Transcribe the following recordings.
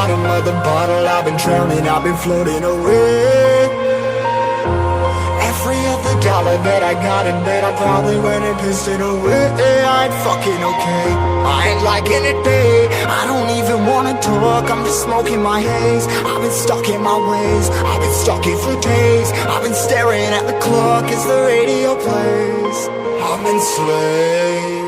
bottom of the bottle, I've been drowning, I've been floating away. Every other dollar that I got in bed, I probably went and pissed it away. I ain't fucking okay, I ain't liking it, babe. I don't even wanna talk, I'm just smoking my haze. I've been stuck in my ways, I've been stuck here for days. I've been staring at the clock as the radio plays. I'm enslaved.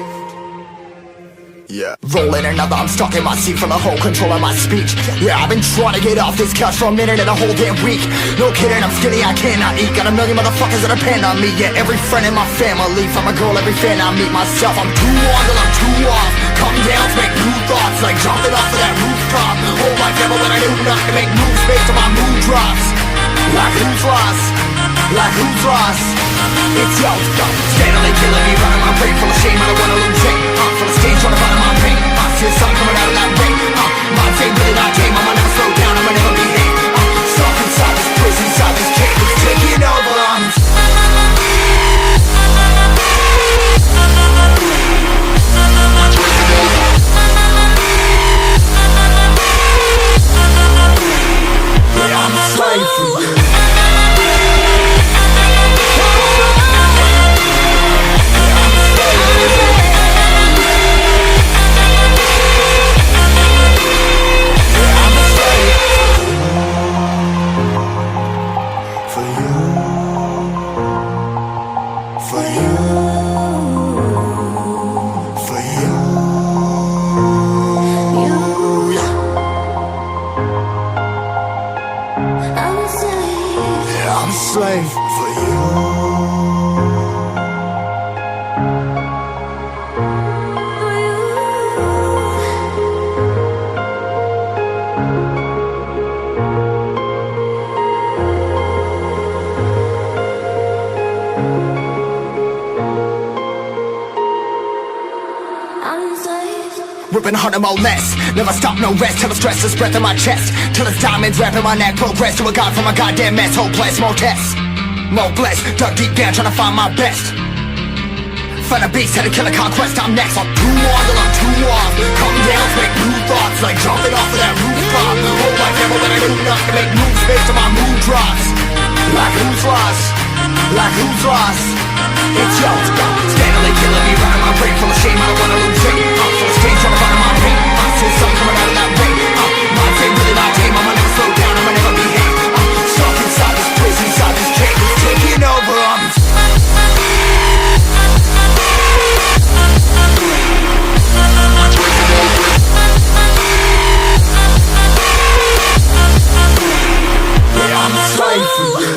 Yeah. Rolling another, I'm stuck in my seat from the whole control of my speech. Yeah, I've been trying to get off this couch for a minute and a whole damn week. No kidding, I'm skinny, I cannot eat. Got a million motherfuckers that depend on me. Yeah, every friend in my family, from a girl, every fan I meet myself. I'm too on till I'm too off. Come down to make new thoughts, like jumping off of that rooftop. Whole life ever when I knew not to make moves based on my mood drops. Like who's lost? Like who's lost? It's yo, steadily killing me, running my brain full of shame. I don't wanna lose it. Full of stage, trying to find my pain. I see the sun coming out of that rain. My day really not tame. I'ma never slow down, I'ma never behave. Stuck inside this prison, inside this cage, it's taking over. Yeah, I'm a slave for you. I'm a slave for you. Ripping harder, more less. Never stop, no rest. Till the stress is breath in my chest. Till it's diamonds wrapping my neck. Progress to a god from a goddamn mess. Hopeless, more tests, more blessed. Dug deep down, trying to find my best. Find a beast, had to kill a conquest. I'm next. I'm too on till I'm too off. Come down, make new thoughts, like jumping off of that rooftop. Whole life ever when I knew not to make moves based on my mood drops. Like who's lost? Like who's lost? It's yo, steadily killing me, running my brain full of shame. I don't wanna lose it. Full of stage, trying to find my pain. I see the sun coming out of that rain. My day really not tame. I'ma never slow down, I'ma never behave. Stuck inside this prison, inside this cage, it's taking over. Yeah, I'm a slave for you.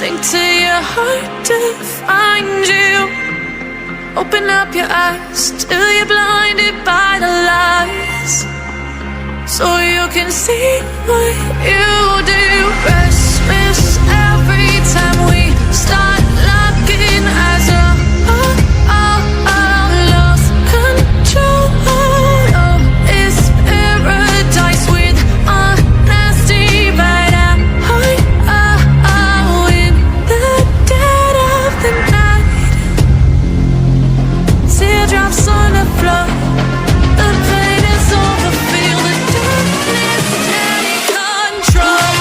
sink to your heart to find you. Open up your eyes till you're blinded by the lies, so you can see what you do. Restless every time we start locking eyes. Lost control. Oh, it's paradise with honesty, but in the dead of the night. Teardrops on the floor. The pain is over. Feel the darkness take control.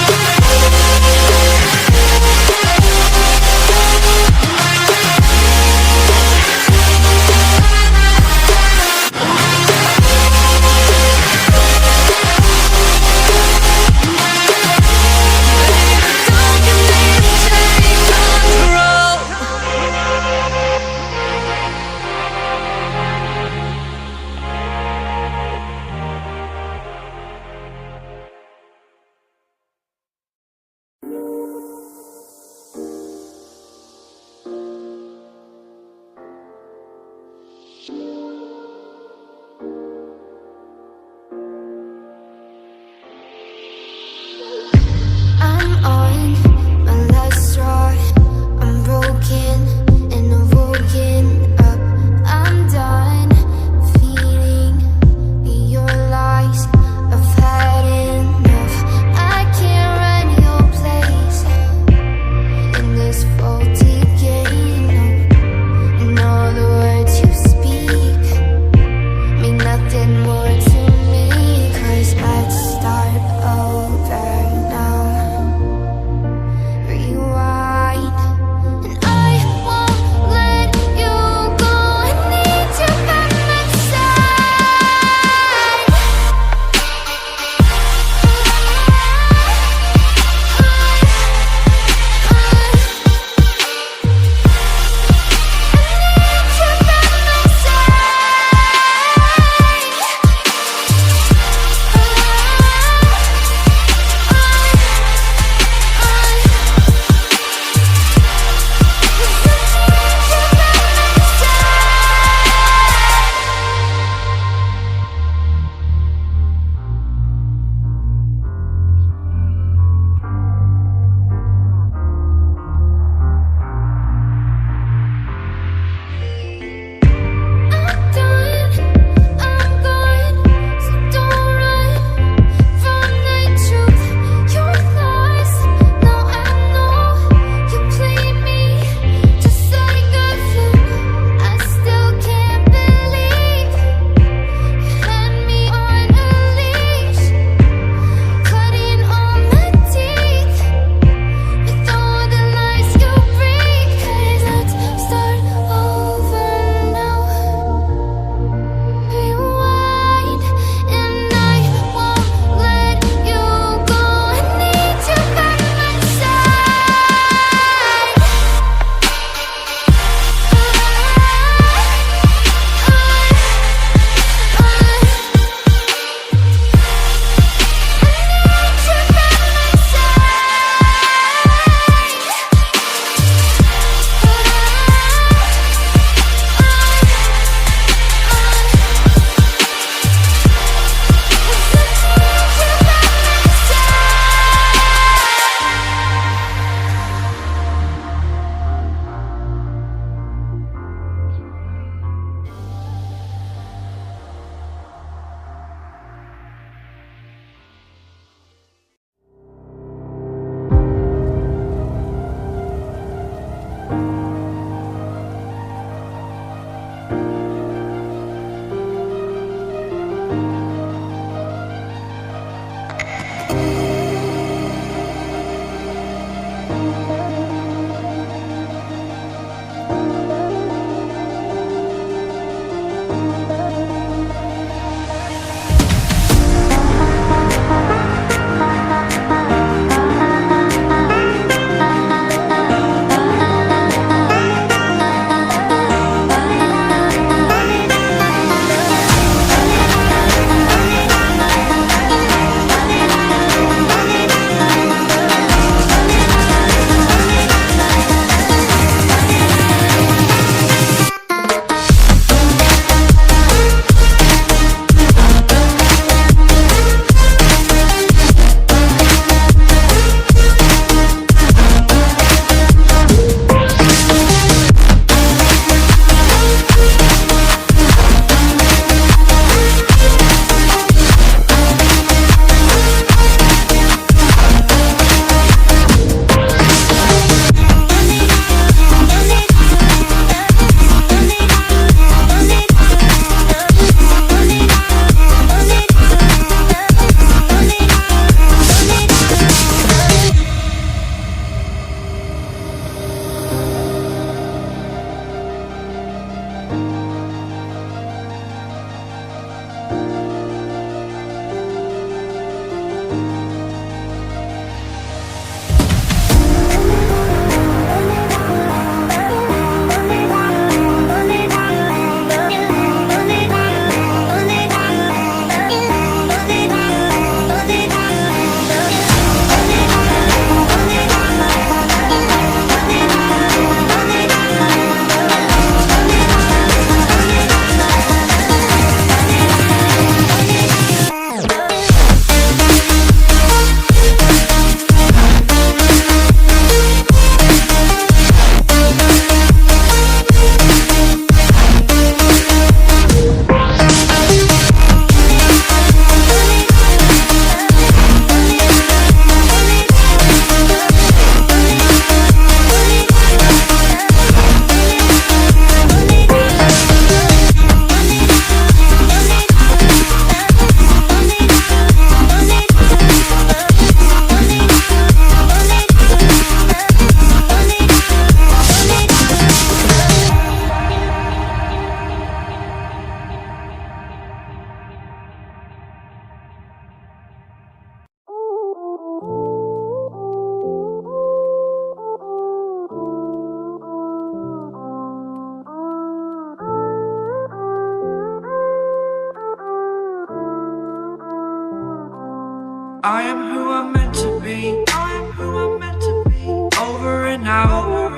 am who I'm meant to be. I am who I'm meant to be. Over and out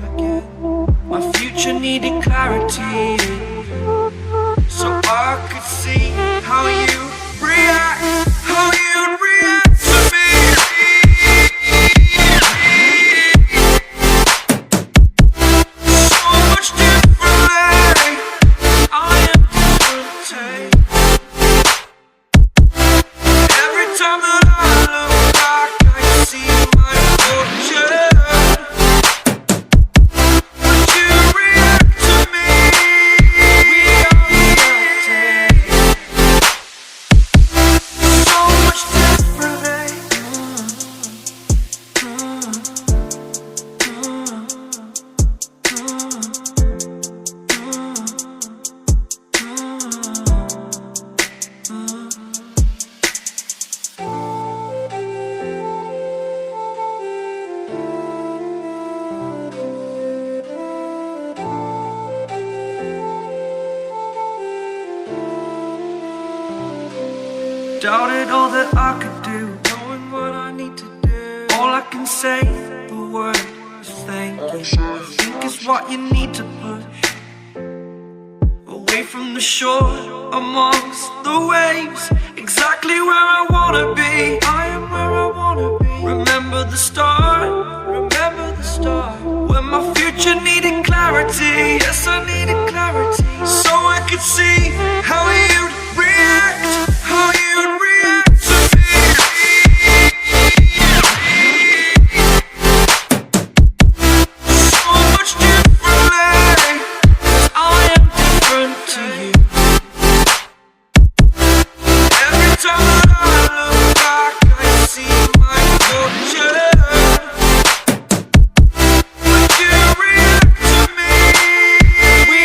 again. My future needed clarity, so I could see how you react, how you'd react to me. So much differently, I am different. Every time that I look back, I see my fortune. Would you react to me? We are reacting so much differently. Doubted all that I could do, knowing what I need to do. All I can say, the word is thank you. I think it's what you need to push away from the shore, amongst the waves. Exactly where I wanna be. I am where I wanna be. Remember the start, when my future needed clarity. Yes, I needed clarity, so I could see how you'd react, how you'd react to me. So much differently, 'cause I am different to you. Every time that I look back, I see my fortune. Would you react to me? We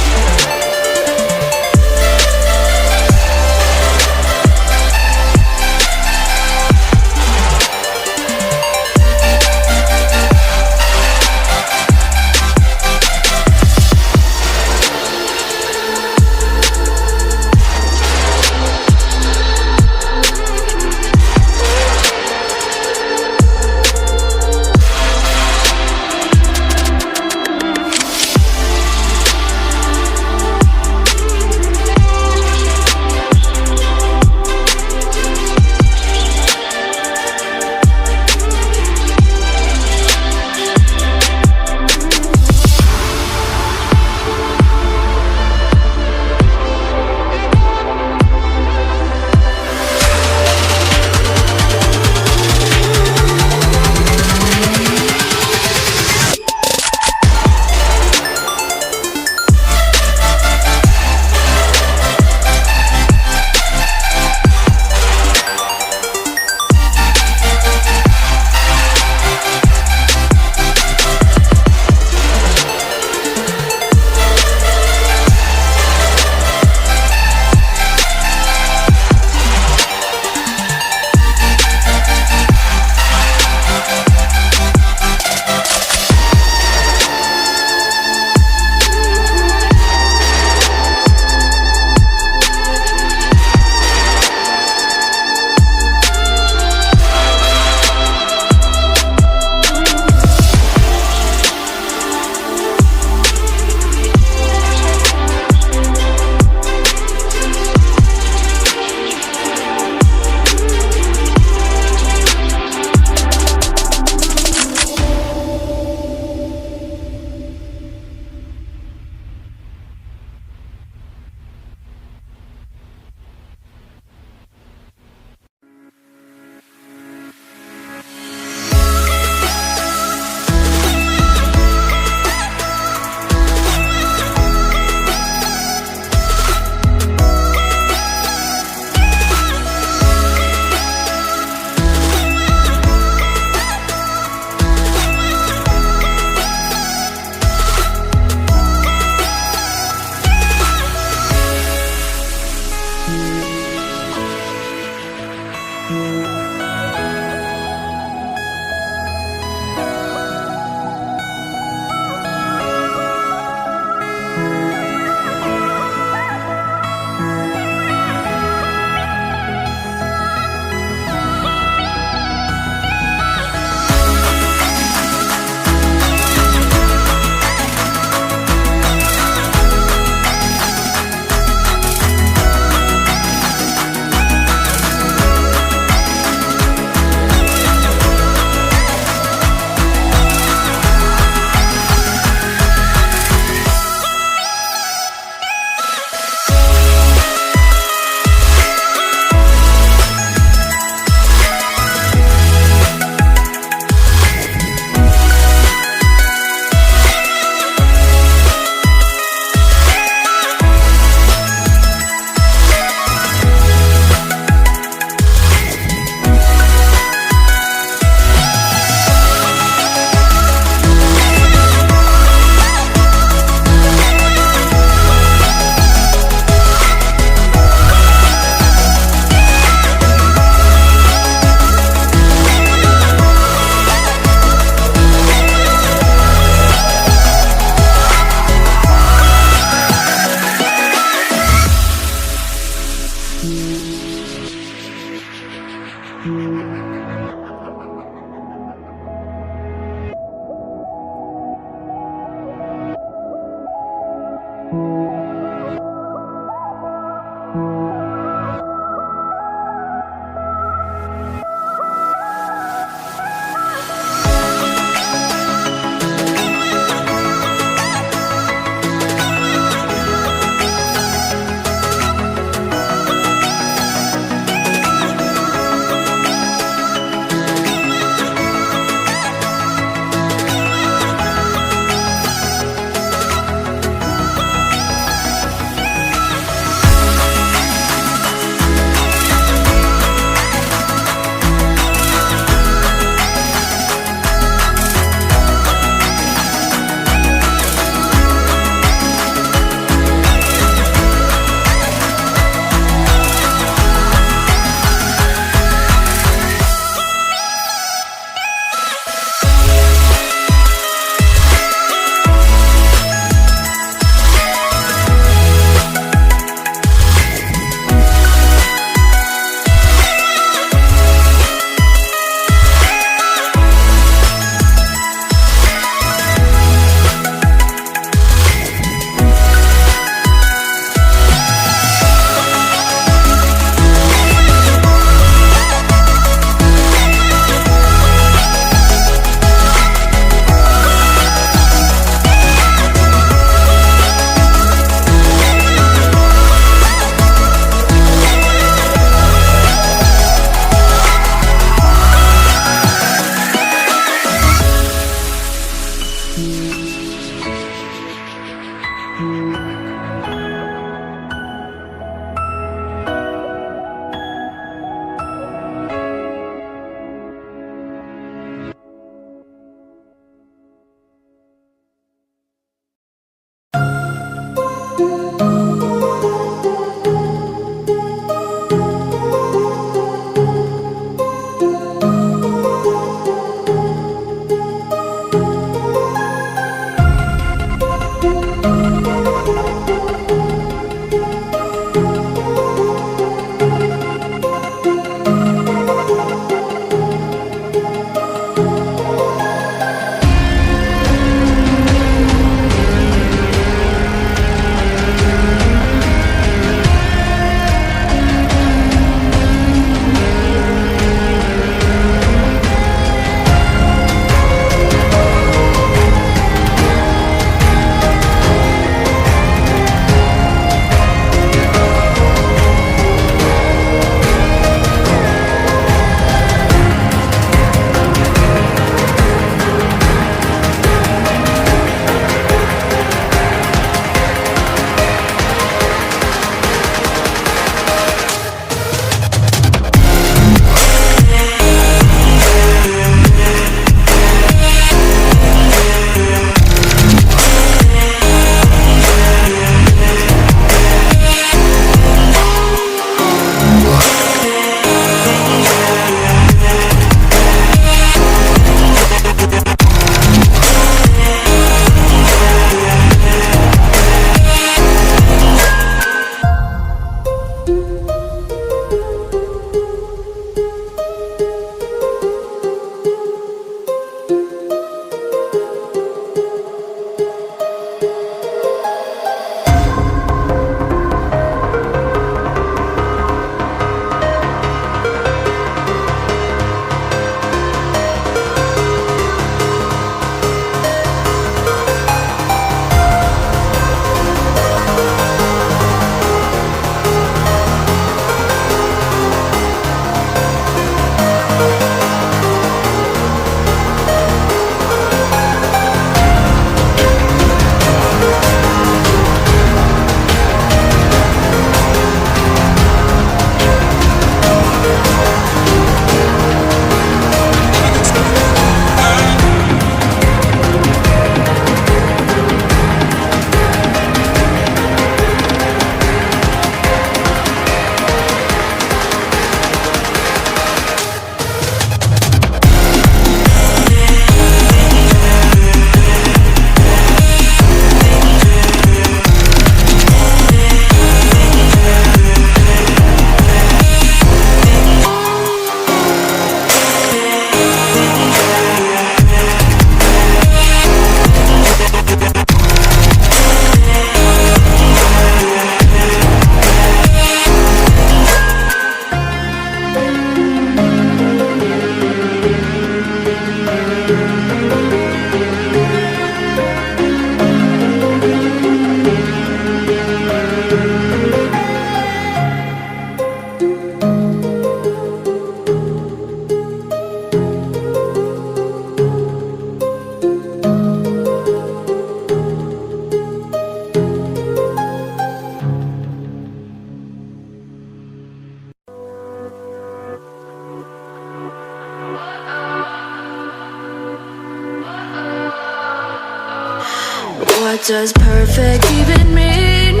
What does perfect even mean?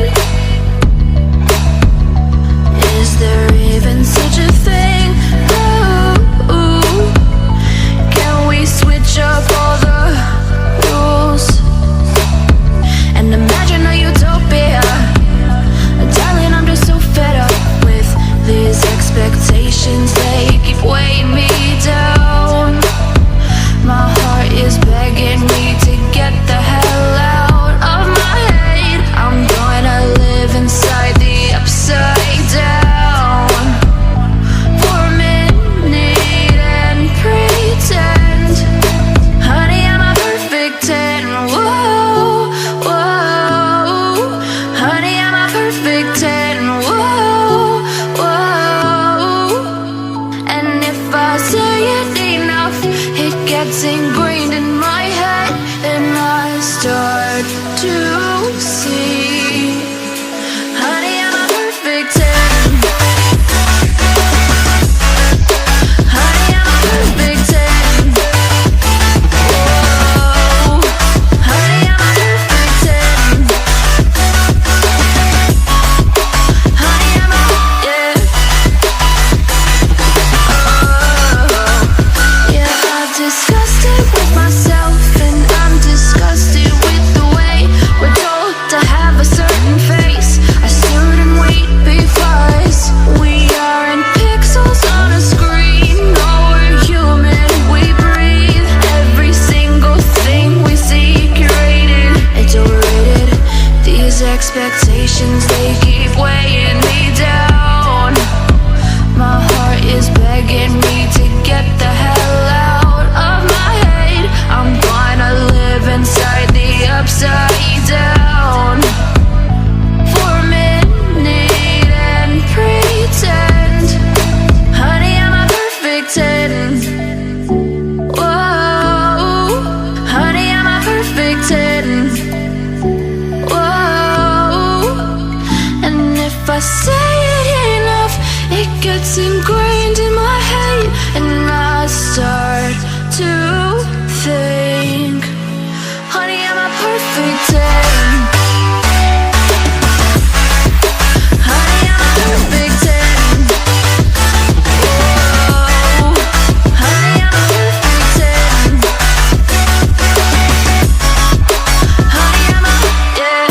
Is there even such a thing? Ooh, can we switch up all the rules and imagine a utopia? Darling, I'm just so fed up with these expectations. They keep weighing me down. My heart is begging me to get the hell out of my head. I'm gonna live inside the upside down for a minute and pretend, honey, I'm a perfect 10. Whoa, whoa, honey, I'm a perfect 10. Whoa, whoa, and if I say it enough, it gets ingrained in my head, and I start to see, honey, I'm a perfect 10. Honey, I'm a perfect 10. Whoa, honey, I'm a perfect 10. Honey, I'm a, yeah. Yeah, I've discussed it with myself, and I'm disgusted with the way we're told to have a certain face, a certain weight, because we aren't pixels on a screen. No, we're human, we breathe. Every single thing we see curated, it's overrated. These expectations, they keep weighing me down. My heart is begging me to get the hell out of my head. I'm gonna live inside the upside down for a minute and pretend, honey, I'm a perfect 10. Whoa, honey, I'm a perfect 10. Whoa, and if I say it enough, it gets ingrained in my head, and I start to think, honey, I'm a perfect 10. Honey, I'm a perfect 10. Whoa, honey, I'm a perfect 10. Honey, I'm a, yeah.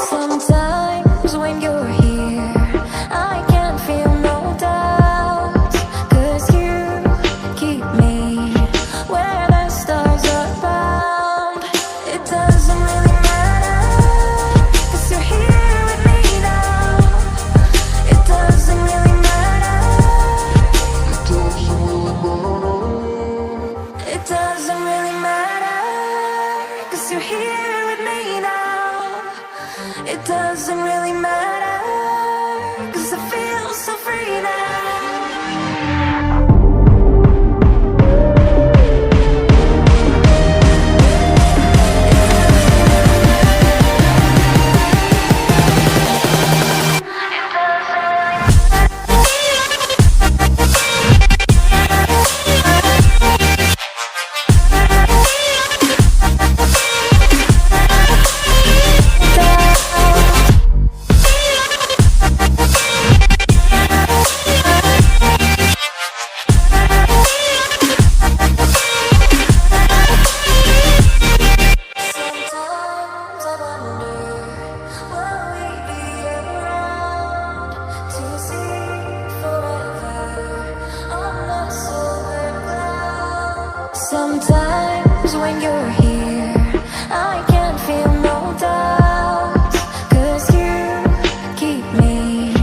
Sometimes when you're here, I can't feel no doubts, 'cause you keep me where the stars are bound. It doesn't really matter, 'cause you're here with me now. It doesn't really matter. It doesn't really matter, 'cause you're here with me now. It doesn't really matter, 'cause I feel so free now. Sometimes when you're here, I can't feel no doubts, 'cause you keep me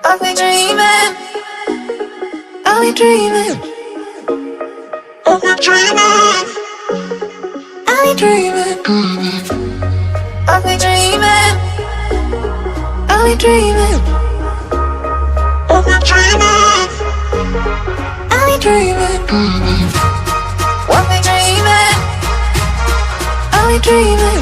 I'll be dreaming, I'll be dreaming, I'll be dreaming, I'll be dreaming, I'll be dreaming, I'll be dreaming, I'll be dreaming, I'll be dreaming, I'll be dreaming, I'll be dreaming,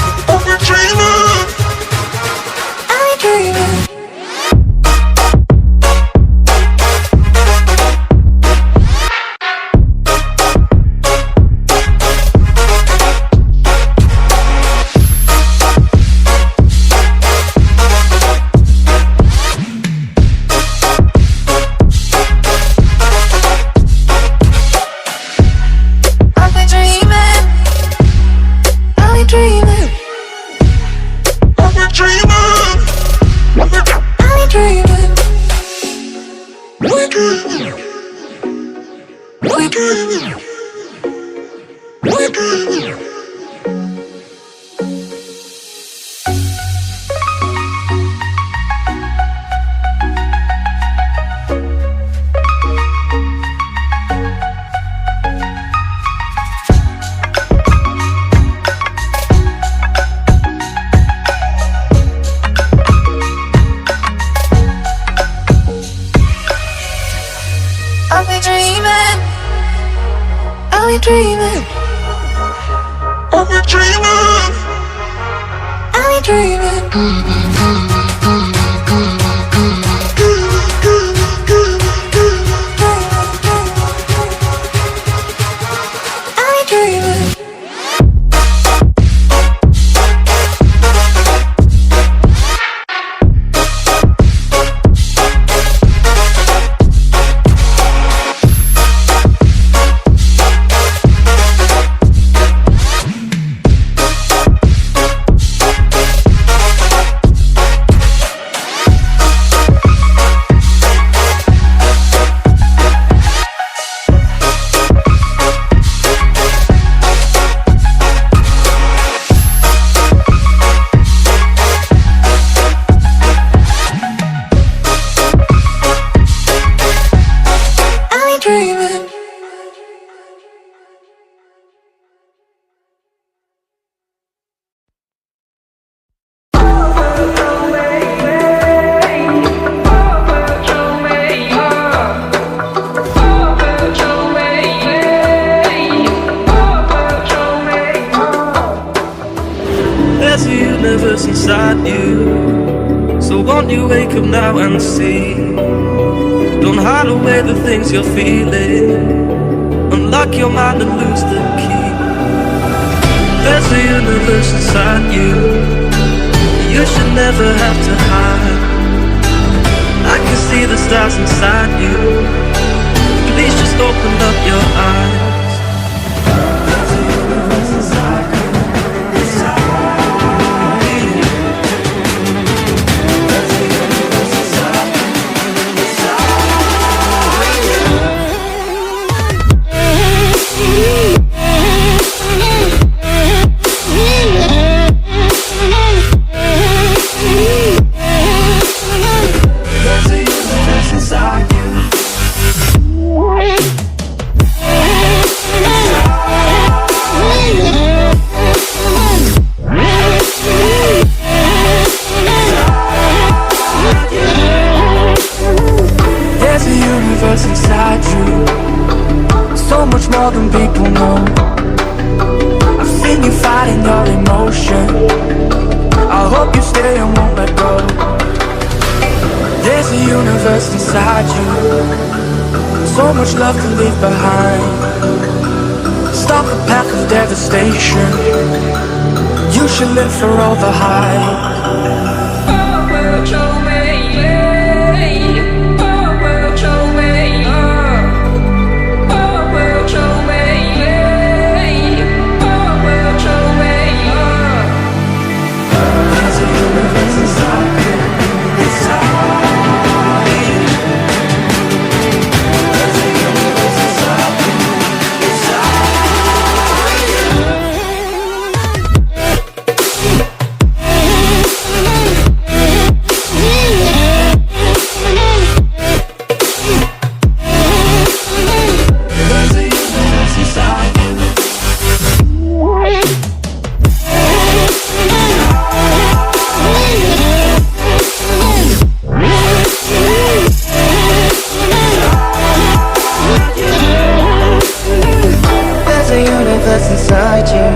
I'll be dreaming, I'll be dreaming. I'll be dreaming, I'll be dreaming, I'll be dreaming, I'll be dreaming, I'll be dreaming. There's a universe inside you, so won't you wake up now and see? Don't hide away the things you're feeling, unlock your mind and lose the key. There's a universe inside you, you should never have to hide. I can see the stars inside you, please just open up your eyes. There's a universe inside you. Inside you. more than people know. I've seen you fighting your emotion. I hope you stay and won't let go. There's a universe inside you, so much love to leave behind. Stop the path of devastation. You should live for all the hype. Inside you,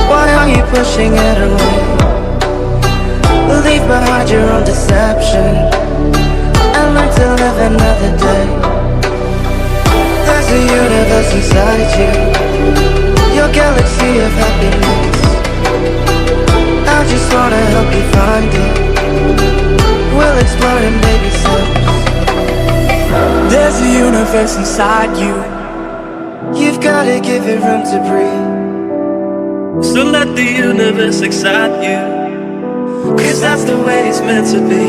why are you pushing it away? Leave behind your own deception and learn to live another day. There's a universe inside you, your galaxy of happiness. I just wanna help you find it. We'll explore in baby steps. There's a universe inside you. You've gotta give it room to breathe. So let the universe excite you, 'cause that's the way it's meant to be.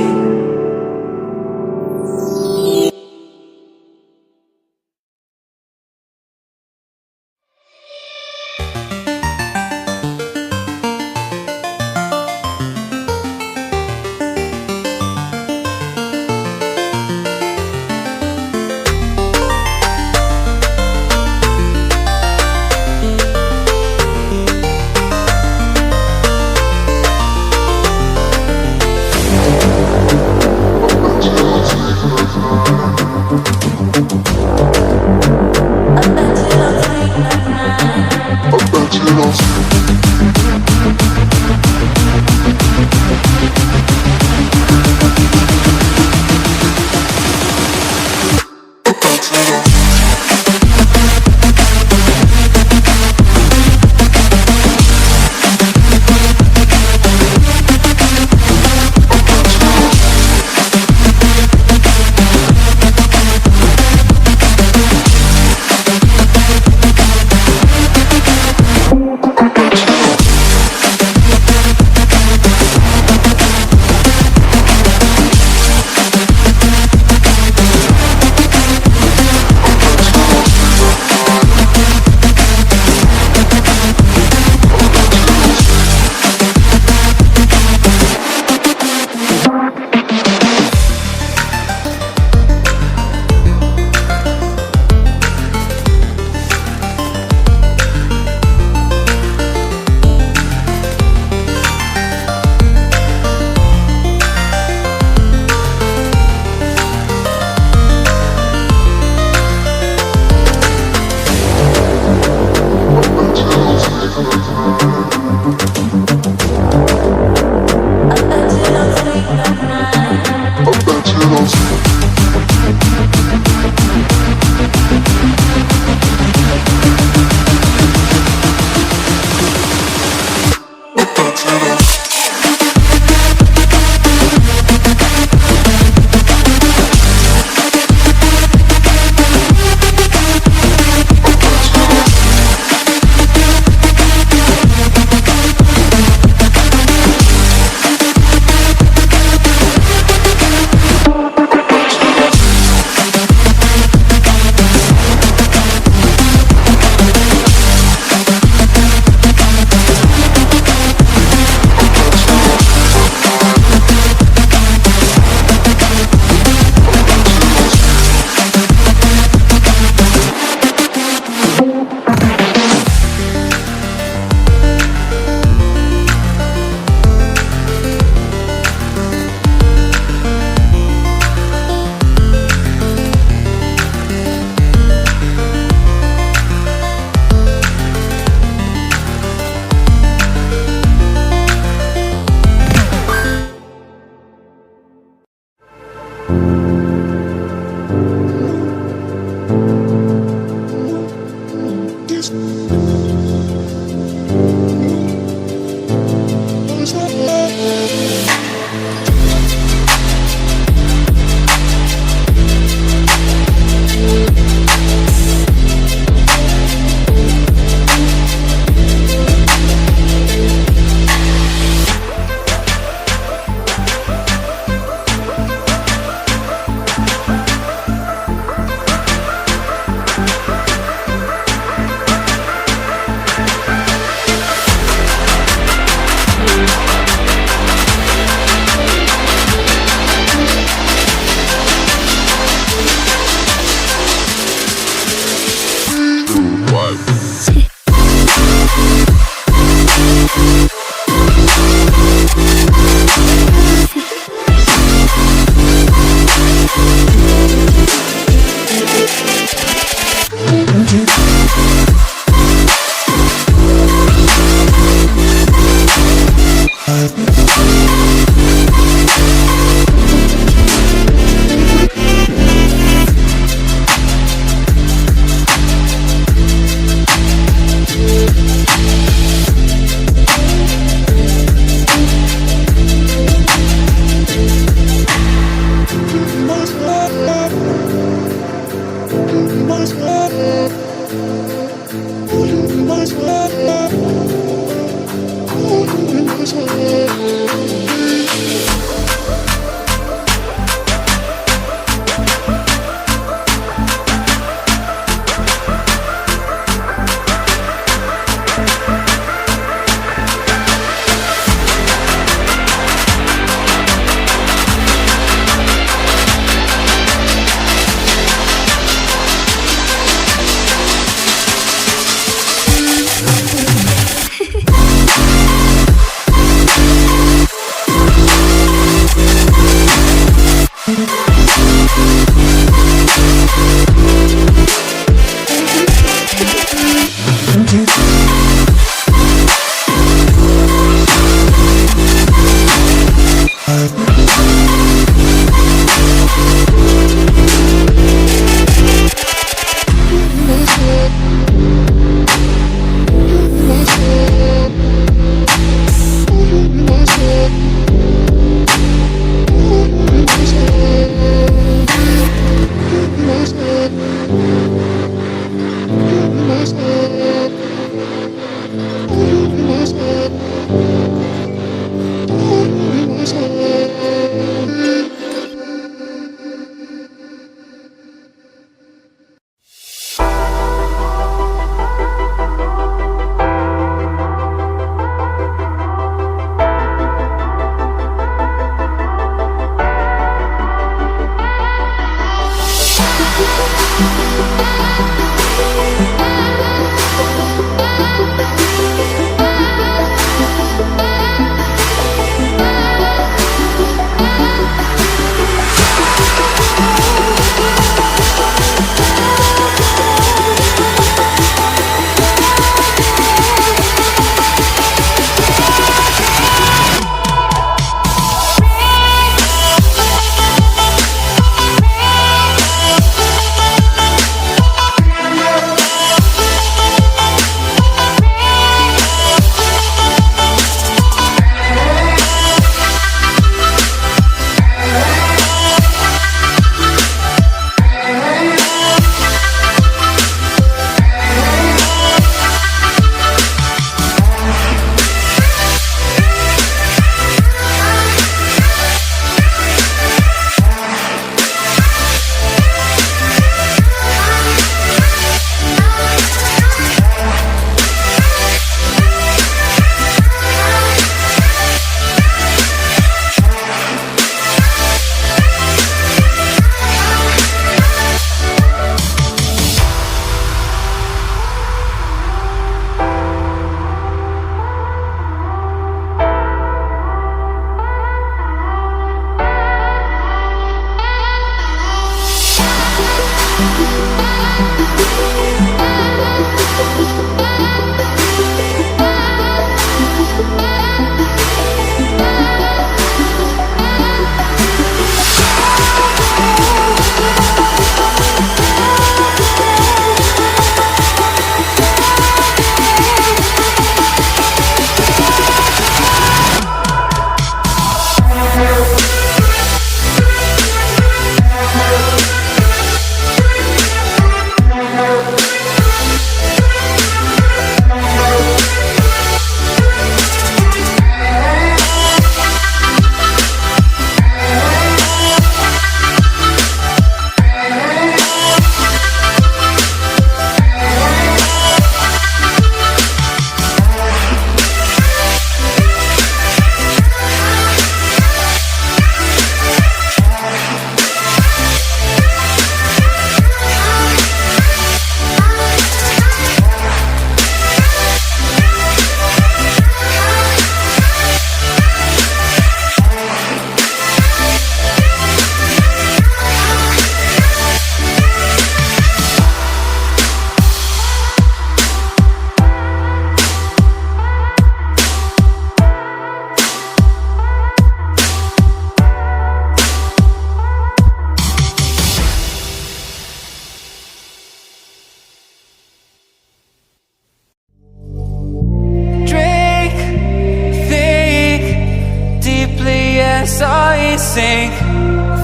sink.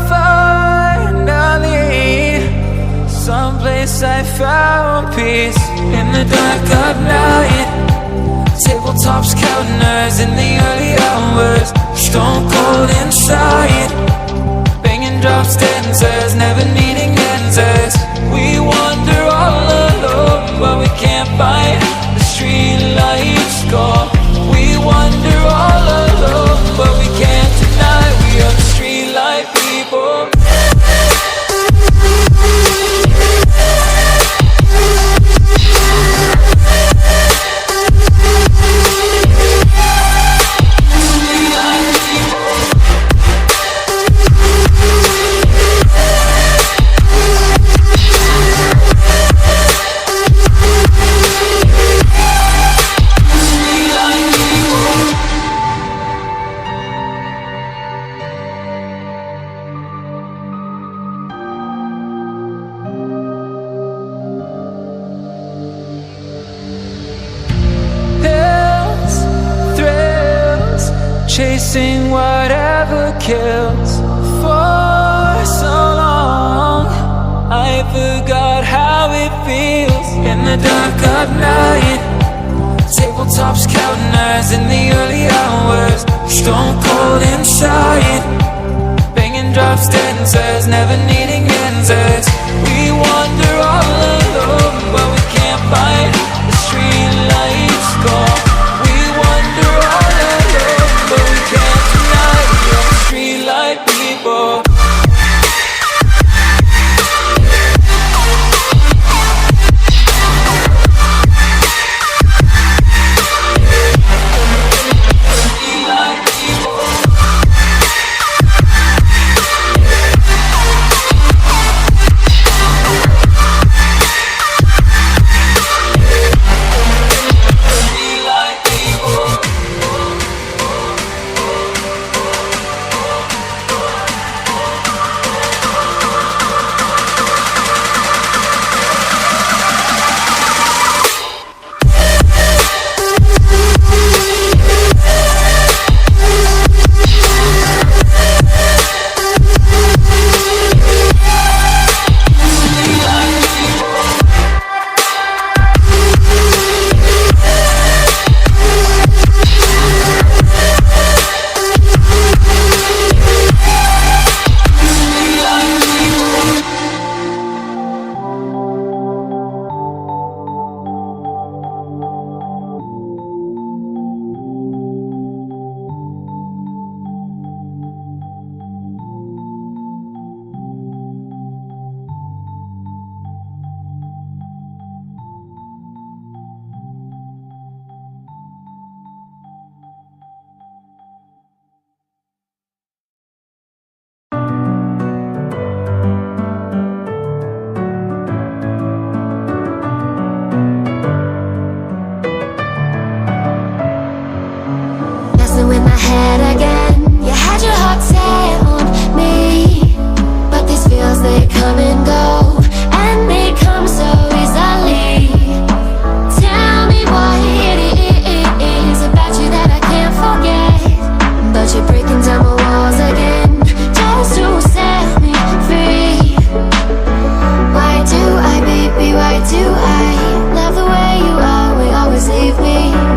Finally, someplace I found peace. In the dark of night, tabletops counting nerves in the early hours. Stone cold inside, banging drops, dancers, never needing answers. We wander all alone, but we can't find the street lights gone. We wander all alone, but we can't deny we are the street light people. Chasing whatever kills. For so long I forgot how it feels. In the dark of night, tabletops counting nerves in the early hours. Stone cold inside, banging drops, dancers, never needing answers. We wander all alone, but we can't find the street lights gone. We wander all alone, but we can't deny we are the street light people.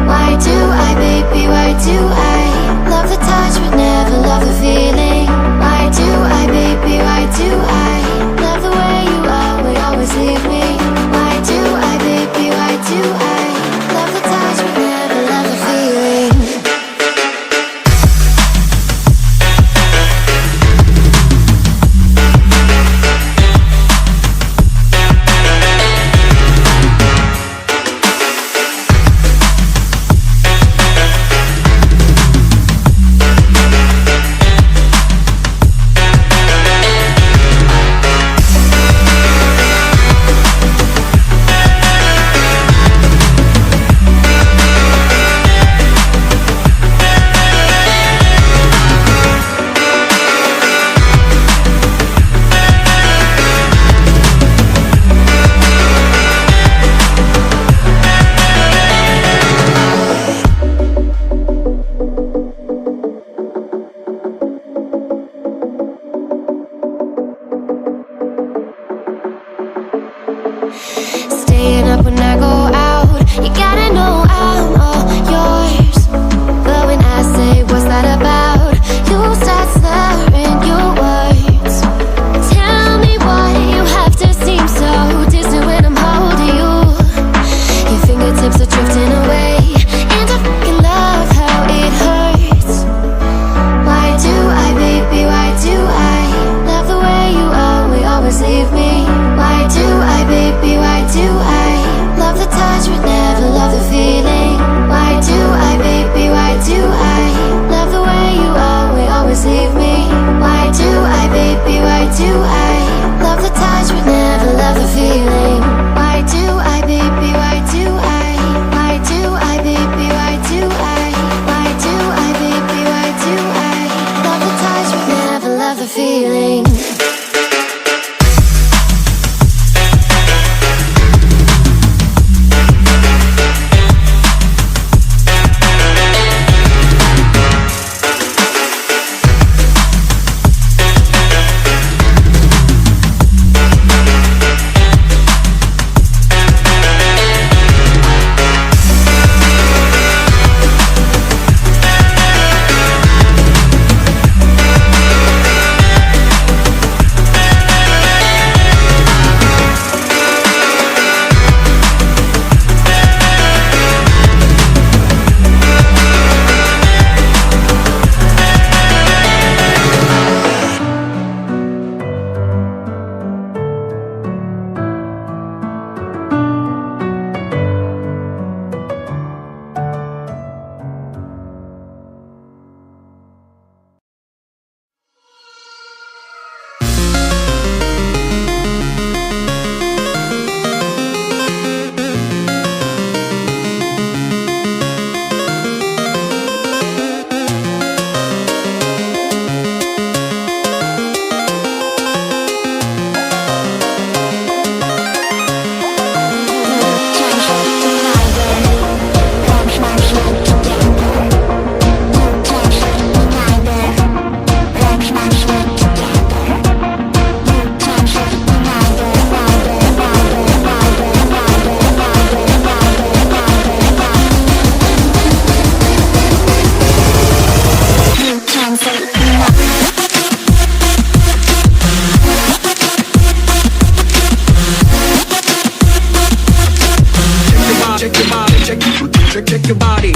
Why do I, baby, why do I love the touch staying up when I go out. You gotta know I'm all yours. But when I say what's that about, you start slurring your words. Tell me why you have to seem so distant when I'm holding you. Your fingertips are drifting away, and I fucking love how it hurts. Why do I, baby, why do I love the way you always leave me? Why do I, baby, why do I love the touch but never love the feeling? Why do I, baby, why do I love the way you always leave me? Why do I, baby, why do I love the touch but never love the feeling? Why do I, baby, why do I? Why do I, baby, why do I? Why do I, baby, why do I love the touch but never love the feeling? Check your body.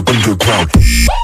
Underground.